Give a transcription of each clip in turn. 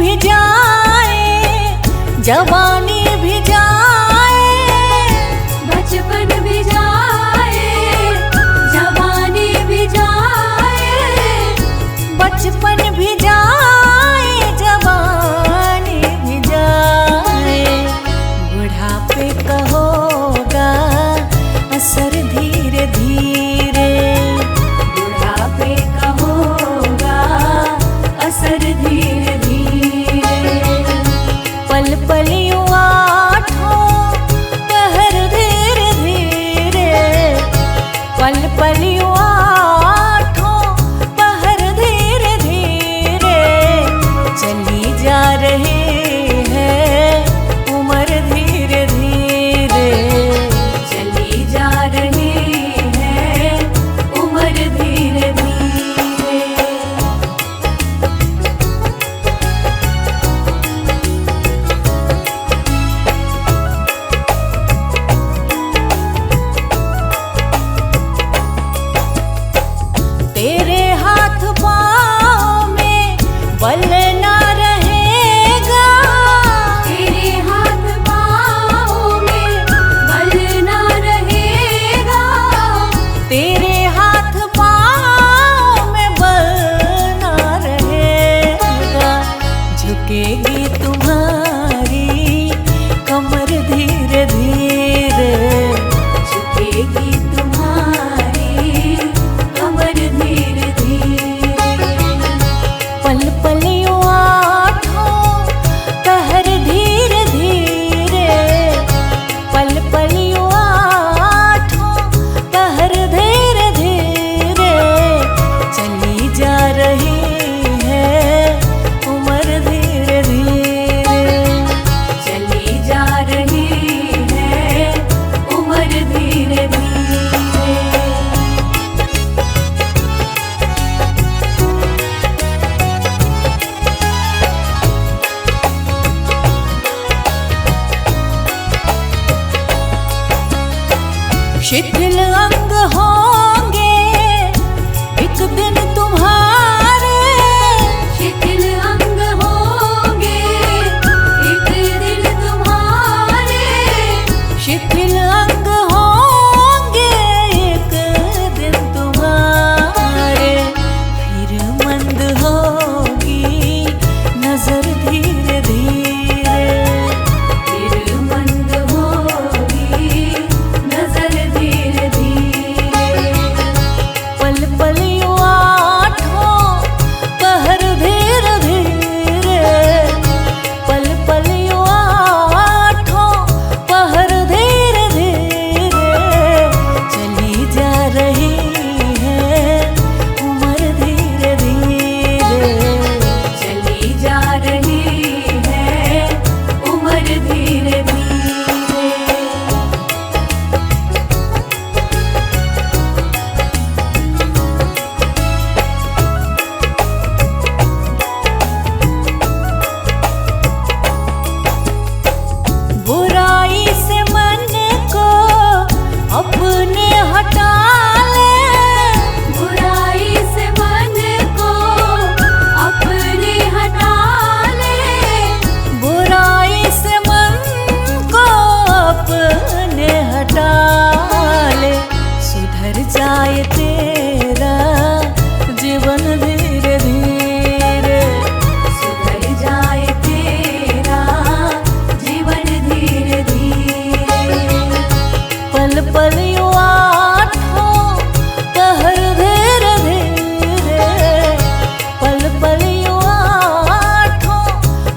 भी जाए, जवानी भी जाए, बचपन भी जाए, जवानी भी जाए, बचपन भी जाए, जवानी भी जाए। बुढ़ापे का होगा असर धीरे धीरे, बुढ़ापे का होगा असर धीरे धीरे। पल पल यूं आठों पहर धीरे धीरे, पल पल यूं आठों पहर धीरे धीरे। चली जा रही है उम्र धीरे धीरे, चली जा रही है उम्र धीरे धीरे। तेरे हाथ पाँव में बल ना रहेगा, तेरे हाथ पाँव में बल ना रहेगा, तेरे हाथ पाँव में बल ना रहेगा। झुकेगी तुम्हारी कमर धीरे धीरे, झुकेगी तुम्हारी कमर धीरे धीरे। पल पल यूं आठों पहर धीरे धीरे, पल पल यूं आठों पहर धीरे धीरे। चली जा रही है उम्र धीरे धीरे, चली जा रही है उम्र धीरे धीरे। शिथिल अंग होंगे एक दिन तुम्हारे, शिथिल अंग होंगे एक दिन तुम्हारे, शिथिल अंग होंगे एक दिन तुम्हारे। फिर मंद होगी नजर धीरे धीरे, फिर मंद होगी नजर धीरे धीरे। पल पल यूं आठों पहर धीरे धीरे, पल पल यूं आठों पहर धीरे धीरे। चली जा रही है उम्र धीरे धीरे, चली जा रही है उम्र धीरे धीरे। बुराई से मन को अपने हटा ले, बुराई से मन को अपने हटा ले, बुराई से मन को अपने हटा ले। सुधर जाए तेरा जीवन धीरे धीरे, सुधर जाए तेरा जीवन धीरे धीरे। पल पल यूं आठों पहर धीरे धीरे, पल पल यूं आठों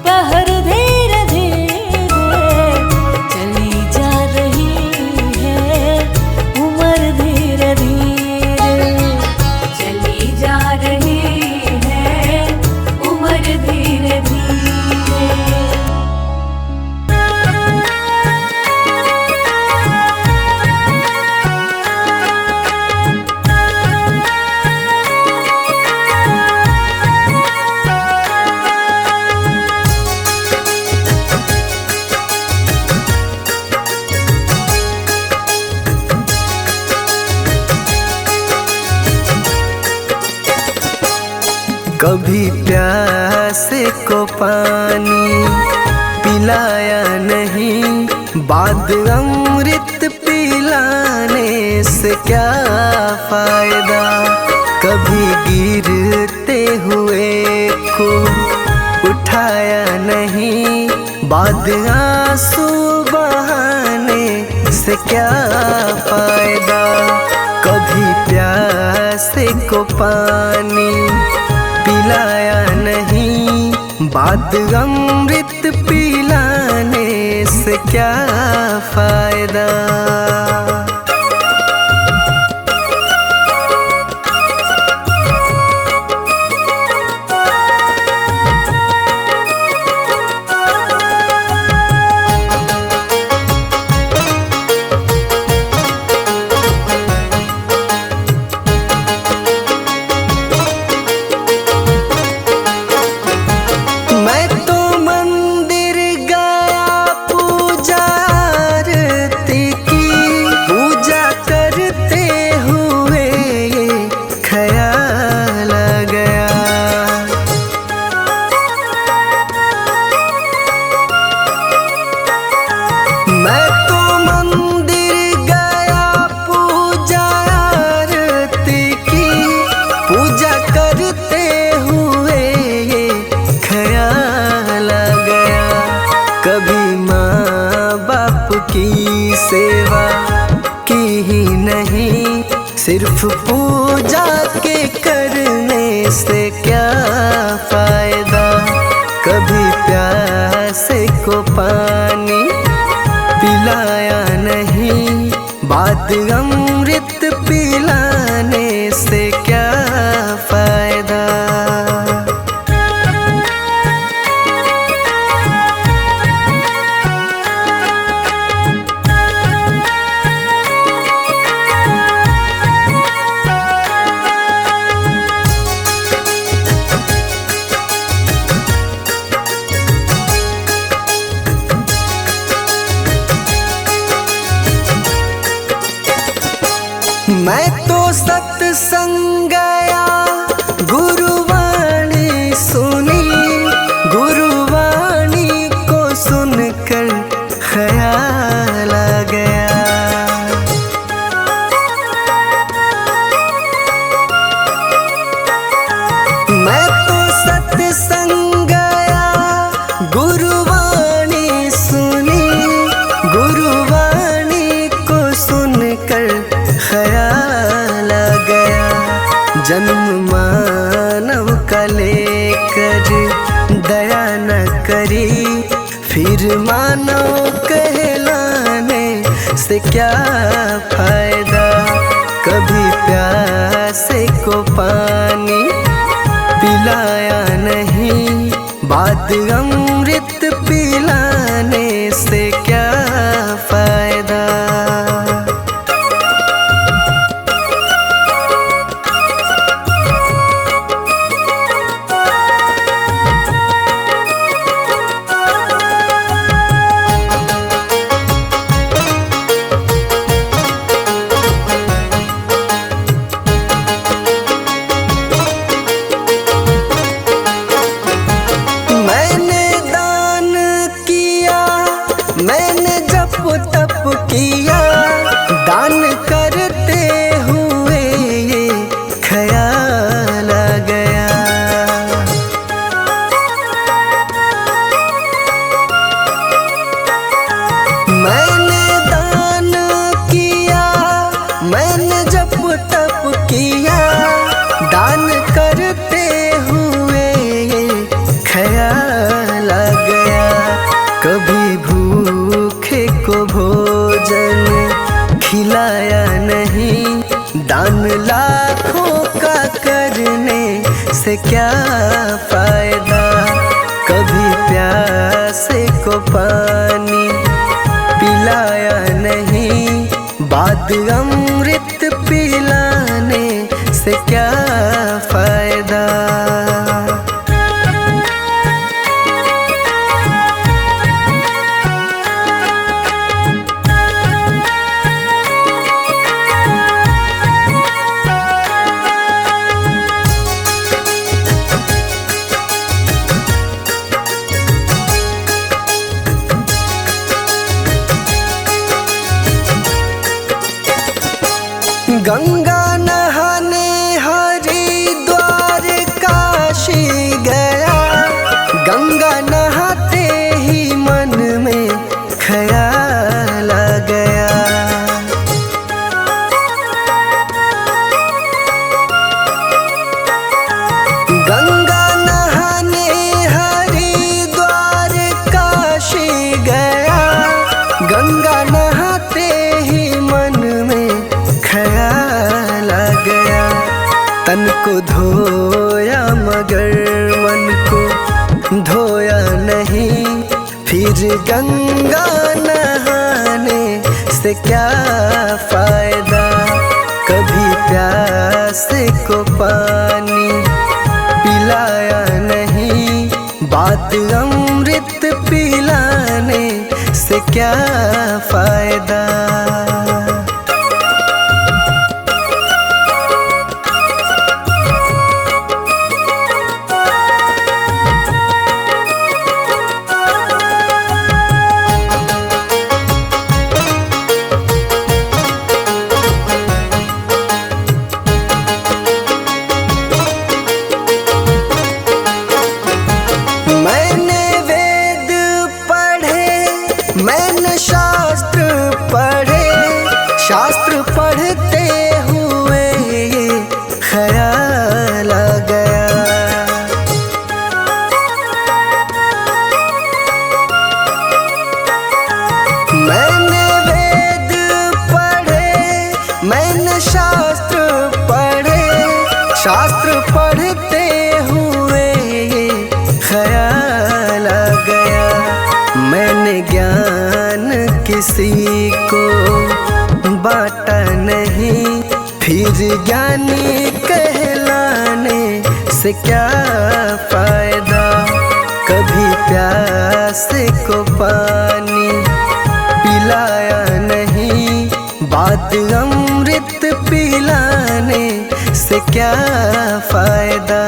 पहर धीरे धीरे। चली जा रही है उम्र धीरे धीरे, चली जा रही है उम्र धीरे धीरे। कभी प्यार प्यासे को पानी पिलाया नहीं, बाद अमृत पिलाने से क्या फायदा। कभी गिरते हुए को उठाया नहीं, बाद आंसू बहाने से क्या फायदा। कभी प्यासे को पानी पिलाया नहीं, बाद अमृत पिलाने से क्या फायदा। की सेवा की ही नहीं, सिर्फ पूजा के करने से क्या फायदा। कभी प्यासे को पानी पिलाया नहीं, बाद अमृत पिलाने से क्या फायदा। मैं तो सत्संग गया, गुरुवाणी सुनी, गुरुवाणी को सुनकर ख्याल आ गया। मैं तो सत्संग गया, गुरुवाणी सुनी, गुरुवाणी को सुनकर ख्याल आ गया। जन्म मानव का लेकर दया न करी, फिर मानव कहलाने से क्या फायदा। कभी प्यासे को पानी पिलाया नहीं, बाद अमृत पिलाने से क्या फायदा। मैंने जप तप किया, दान करते हुए ये ख्याल आ गया। मैंने दान किया, मैंने जप तप किया, दान करते हुए ये ख्याल आ गया। कभी भूखे को भोजन खिलाया नहीं, दान लाखों का करने से क्या फायदा। कभी प्यासे को पानी पिलाया नहीं, बाद अमृत पिलाने से क्या फायदा। तन को धोया मगर मन को धोया नहीं, फिर गंगा नहाने से क्या फायदा। कभी प्यासे को पानी पिलाया नहीं, बात अमृत पिलाने से क्या फायदा। मैंने वेद पढ़े, मैंने शास्त्र पढ़े, शास्त्र पढ़ते हुए ये ख्याल आ गया। मैंने वेद पढ़े, मैंने शास्त्र पढ़े, शास्त्र पढ़ते हुए ये ख्याल आ गया। मैंने ज्ञान किसी को बांटा नहीं, फिर ज्ञानी कहलाने से क्या फायदा। कभी प्यासे को पानी पिलाया नहीं, बात अमृत पिलाने से क्या फायदा।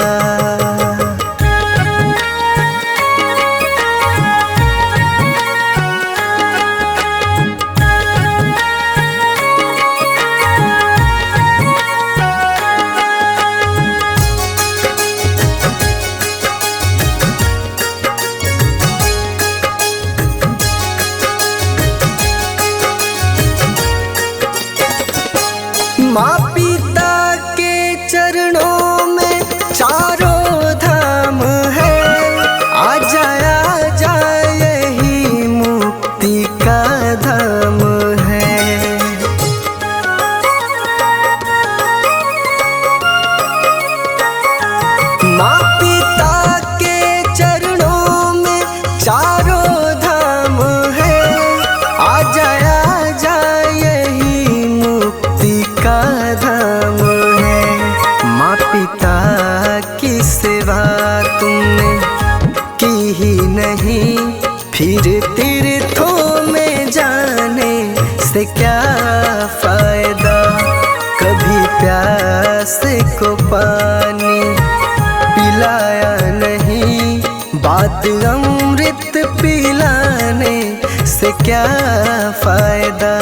माँ पिता के चरणों में चारों धाम है, आ जा यही मुक्ति का धाम है। माँ पिता के चरणों में चारों धाम है, आ जा यही मुक्ति का धाम है। माँ पिता की सेवा तुमने की ही नहीं, फिर तीर्थों में जाने से क्या फायदा। कभी प्यासे को पानी पिलाया नहीं, बात अमृत पिलाने से क्या फायदा।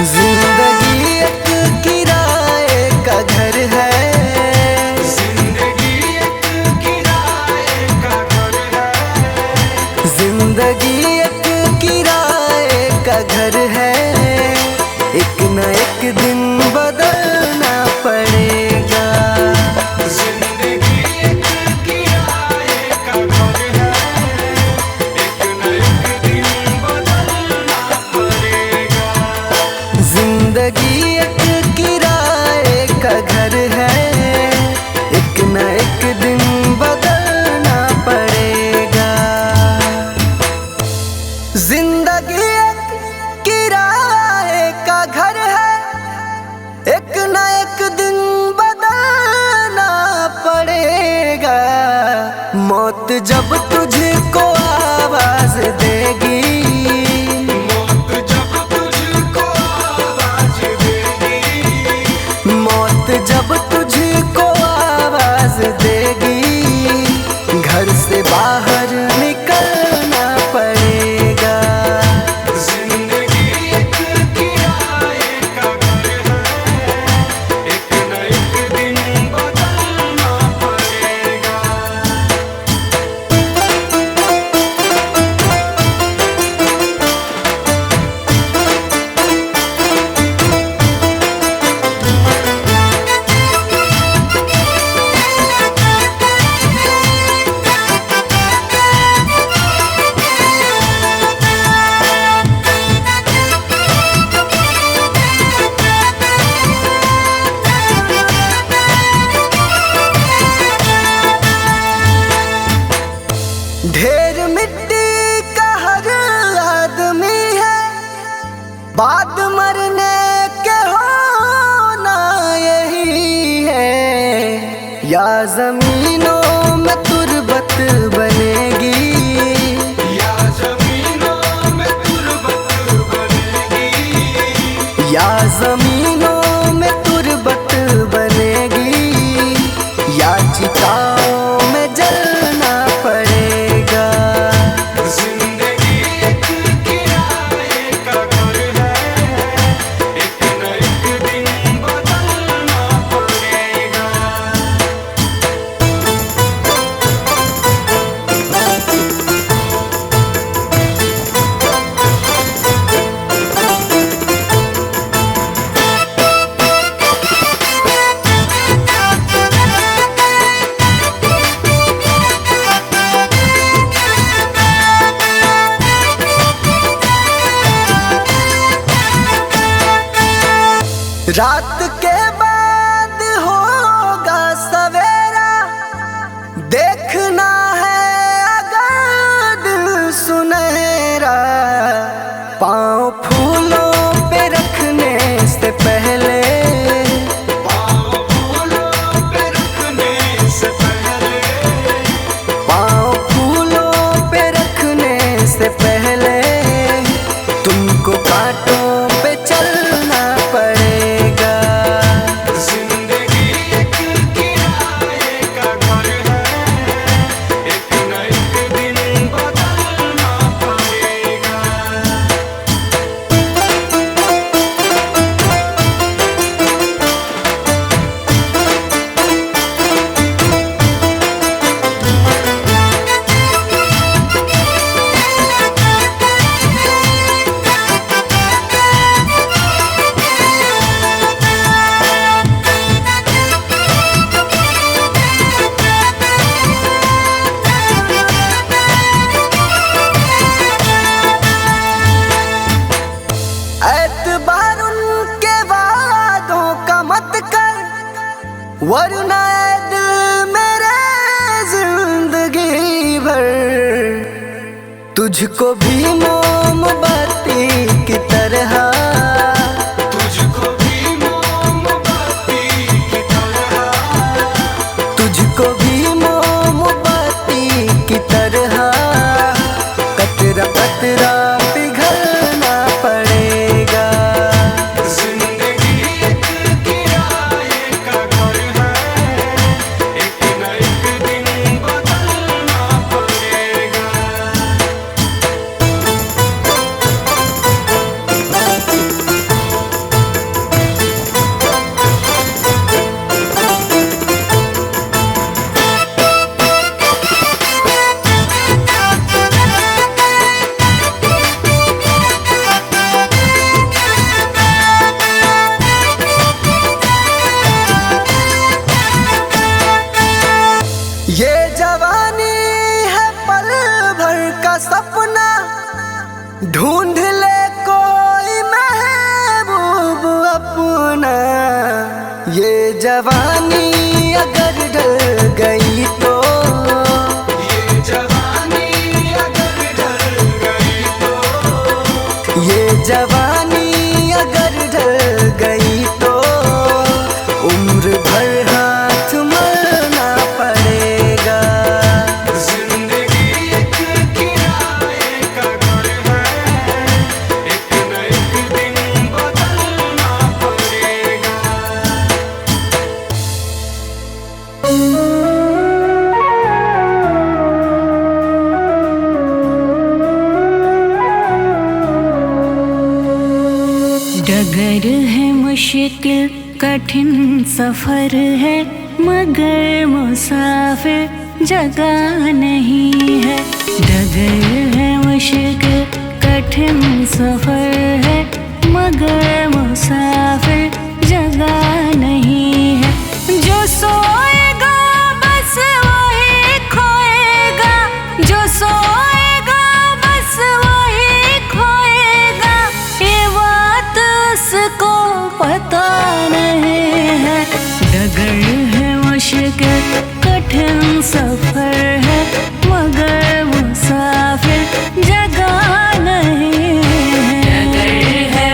जिंदगी एक किराए का घर है, जिंदगी एक किराए का घर है, जिंदगी एक किराए का घर है। एक न एक दिन बदलना पड़ेगा। जिंदगी एक किराए का घर है, एक न एक दिन बदलना पड़ेगा। जिंदगी एक किराए का घर है, एक न एक दिन बदलना पड़ेगा। जिंदगी एक किराए का घर है, एक न एक दिन बदलना पड़ेगा। मौत जब तुझको आवाज देगी, मौत जब तुझको आवाज देगी, मौत जब तुझको आवाज देगी, घर से बाहर निकलना पड़ेगा। जिंदगी एक किराए का घर है, एक न एक दिन बदलना पड़ेगा। बाद मरने के होना यही है, या जमीनों में तुरबत बनेगी, या जमीनों में तुरबत बनेगी, या जमीनों में तुरबत बनेगी, या चिताओं में जलना पड़ेगा। जिंदगी एक किराए का घर है, एक न एक दिन बदलना पड़ेगा। रात के बाद होगा सवेरा, देखना है अगर दिल सुनहरा, पाँव फूलों पे रखने से पहले, पाँव फूलों पे रखने से पहले, पाँव फूलों पे रखने से पहले, तुमको कांटों पे चलना पड़ेगा। जिंदगी एक किराए का घर है, एक न एक दिन बदलना पड़ेगा। एतबार उनके वादों का मत कर, वरना ऐ दिल मेरे जिंदगी भर तुझको भी मोमबत्ती की तरह, तुझको भी मोमबत्ती की तरह, तुझको भी मोमबत्ती की तरह, कतरा कतरा पिघलना पड़ेगा। जिंदगी एक किराए का घर है, एक न एक दिन बदलना पड़ेगा। ये जवानी है पल भर का सपना, ढूंढ ले कोई महबूब अपना। ये जवानी अगर ढल गई तो, ये जवानी अगर ढल गई तो, ये जवानी अगर ढल गई तो, उम्र भर हाथ मलना पड़ेगा। जिंदगी एक किराए का घर है, एक न एक दिन बदलना पड़ेगा। डगर है मुश्किल कठिन सफर है, मगर मुसाफिर जगह नहीं है। डगर है मुश्किल कठिन सफर है, मगर मुसाफिर जगह नहीं है। जो सोएगा बस वही खोएगा, जो सोएगा बस वही खोएगा, ये बात उसको पता नहीं है। डगर है मुश्किल कठिन सफर है, मगर मुसाफिर जगह नहीं है। डगर है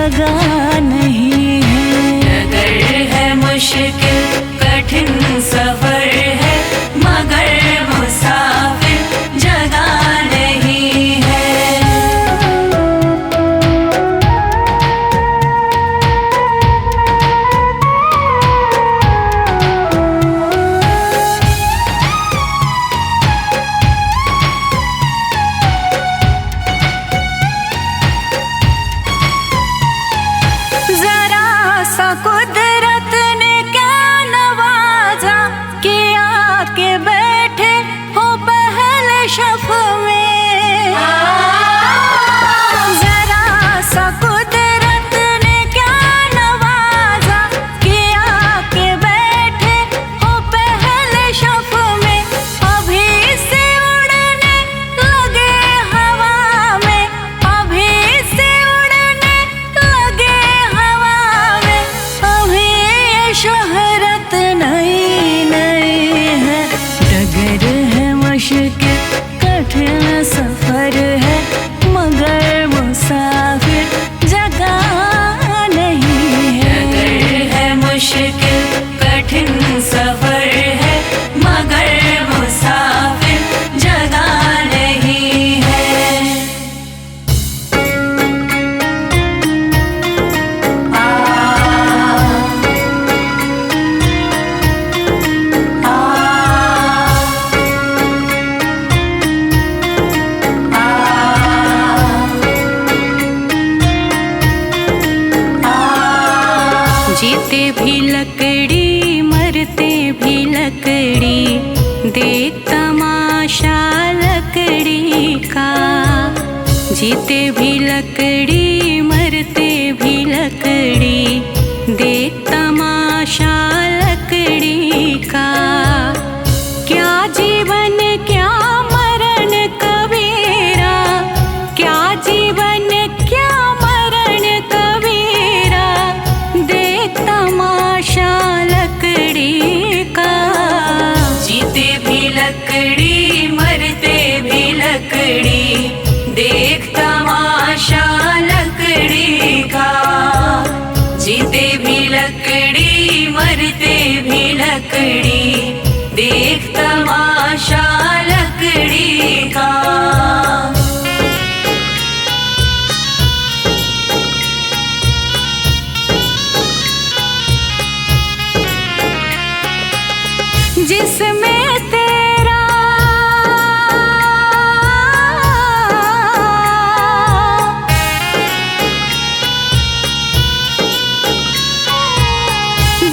जगह नहीं है। डगर है मुश्किल कठिन सफर है, मगर मुसाफिर जगह नहीं है। जरा सा कुदरत ने क्या नवाजा कि आके बैठे हो पहले शफ में। जरा सा कुदरत ने क्या नवाजा कि आके बैठे हो पहले शफ में। अभी से उड़ने लगे हवा में, अभी से उड़ने लगे हवा में। अभी ये शोहरत नई नई है। डगर है मुश्किल कठिन सफर है, मगर मुसाफिर जगह नहीं है। डगर है मुश्किल कठिन सफर है, मगर मुसाफिर जगह नहीं है। जीते भी लकड़ी मरते भी लकड़ी, देख तमाशा लकड़ी का। जीते भी लकड़ी मरते भी लकड़ी, देख तमाशा लकड़ी का। क्या जीवन क्या मरण कबीरा, क्या जीवन क्या मरण कबीरा, देख तमाशा लकड़ी का। जीते भी लकड़ी मरते भी लकड़ी, देख तमाशा लकड़ी का। जीते भी लकड़ी मरते भी लकड़ी, देख तमाशा लकड़ी का। जिसमें तेरा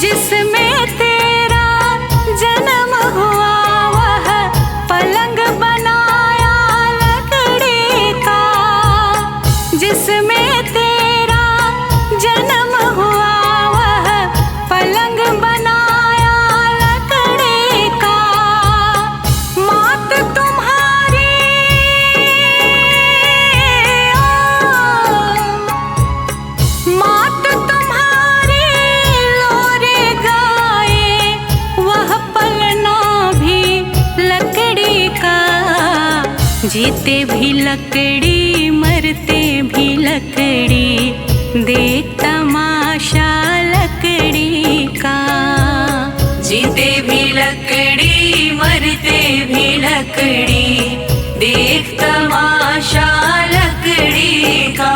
जिसमें तेरा जन्म हुआ, वह पलंग बनाया लकड़ी का। जिसमें तेरा जन्म हुआ, वह पलंग बनाया लकड़ी का। मात तुम्हारी मात तुम्हारी लोरे गाए, वह पलना भी लकड़ी का। जीते भी लकड़ी मरते भी लकड़ी, देख तमाशा लकड़ी का। जीते भी लकड़ी मरते भी लकड़ी, देख तमाशा लकड़ी का।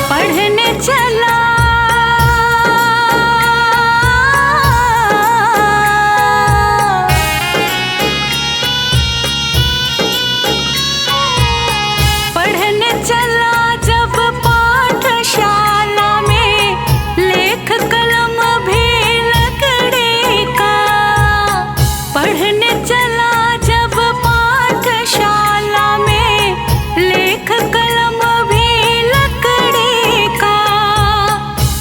पढ़ने चला पढ़ने चला जब पाठशाला में, लेख कलम भी लकड़ी का। पढ़ने चला जब पाठशाला में, लेख कलम भी लकड़ी का।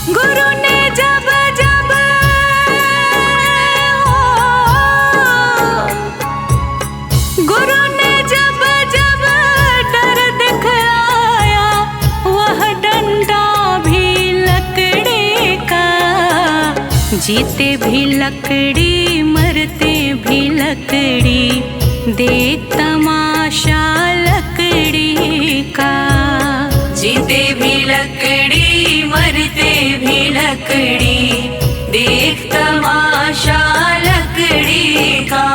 गुरु ने जब जब गुरु ने जब जब जीते भी लकड़ी मरते भी लकड़ी देख तमाशा लकड़ी का। जीते भी लकड़ी मरते भी लकड़ी देख तमाशा लकड़ी का।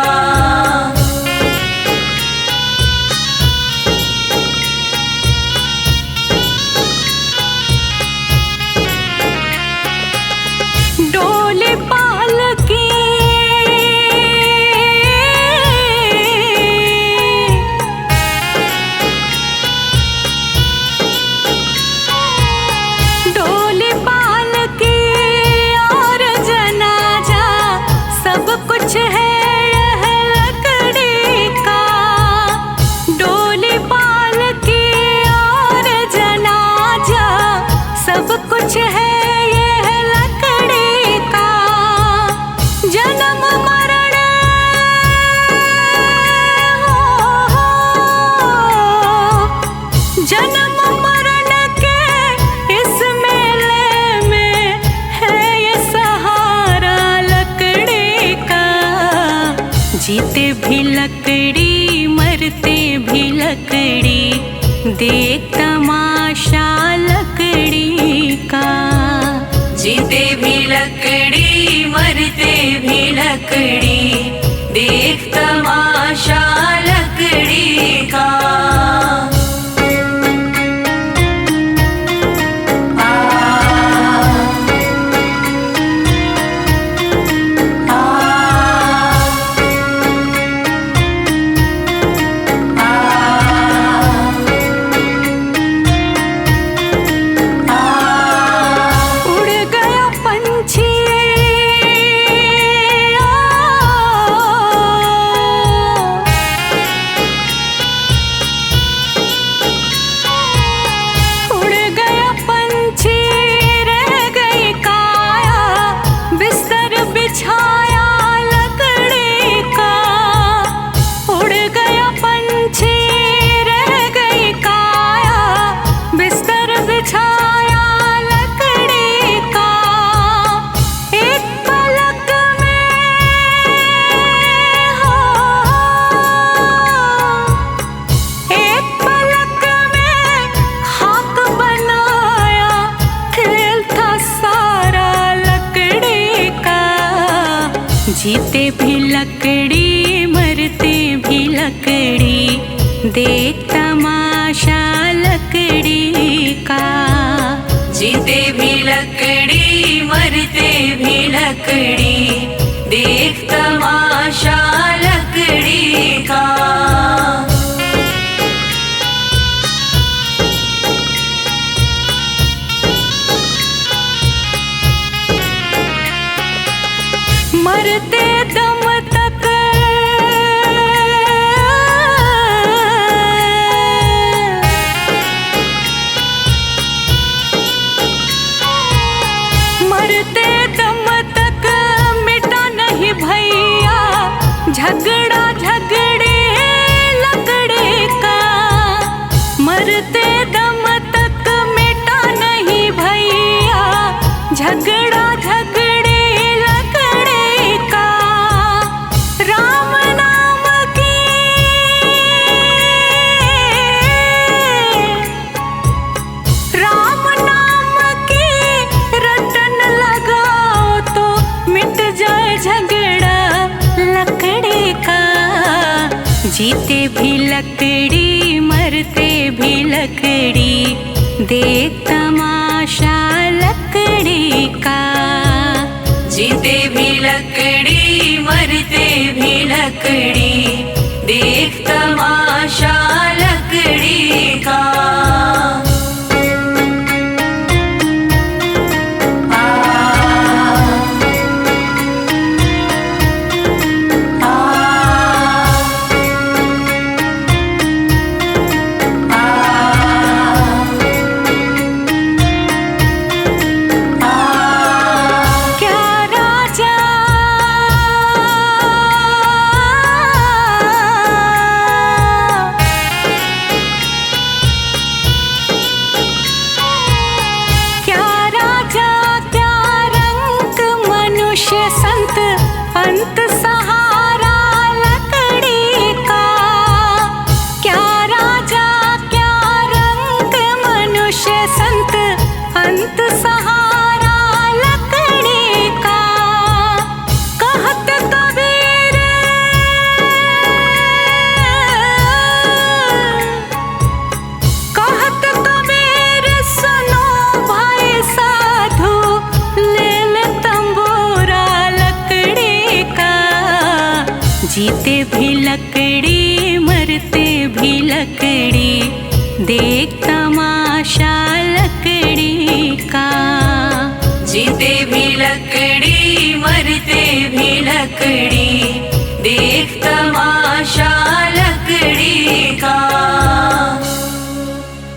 डोली पालकी डोली पालकी और जनाजा सब कुछ है यह लकड़ी का। डोली पालकी और जनाजा सब कुछ है यह लकड़ी का। जन्म मरण जन्म मरण के इस मेले में है ये सहारा लकड़ी का। जीते भी लकड़ी मरते भी लकड़ी देख तमाशा लकड़ी का। जीते भी लकड़ी मरते भी लकड़ी देख तमाशा लकड़ी का। उड़ गया पंछी उड़ गया पंछी रह गई काया बिस्तर बिछाया लकड़ी का। उड़ गया पंछी रह गई काया बिस्तर बिछाया लकड़ी का। एक पलक में एक पलक में खाक बनाया खेल था सारा लकड़ी का। जीते भी लकड़ी मरते भी लकड़ी देख तमाशा लकड़ी का। जीते भी लकड़ी मरते भी लकड़ी देख तमाशा लकड़ी का। मरते दम तक मरते दम तक मिटा नहीं भैया झगड़ा झगड़े लकड़ी का। मरते दम तक मिटा नहीं भैया झगड़ा झगड़े लकड़ी का। राम नाम की राम नाम की रटन लगाओ तो मिट जाए झगड़ा लकड़ी का। जीते भी लकड़ी मरते भी लकड़ी देख तमाशा लकड़ी का। जीते भी लकड़ी मरते भी लकड़ी देख तमाशा लकड़ी का। क्या राजा अंत सहारा लकड़ी का। कहत कबीर कहत कबीर सुनो भाई साधु, ले ले तंबूरा लकड़ी का। जीते भी लकड़ी मरते भी लकड़ी, देख तमाशा लकड़ी का। जीते भी लकड़ी मरते भी लकड़ी, देख तमाशा लकड़ी का।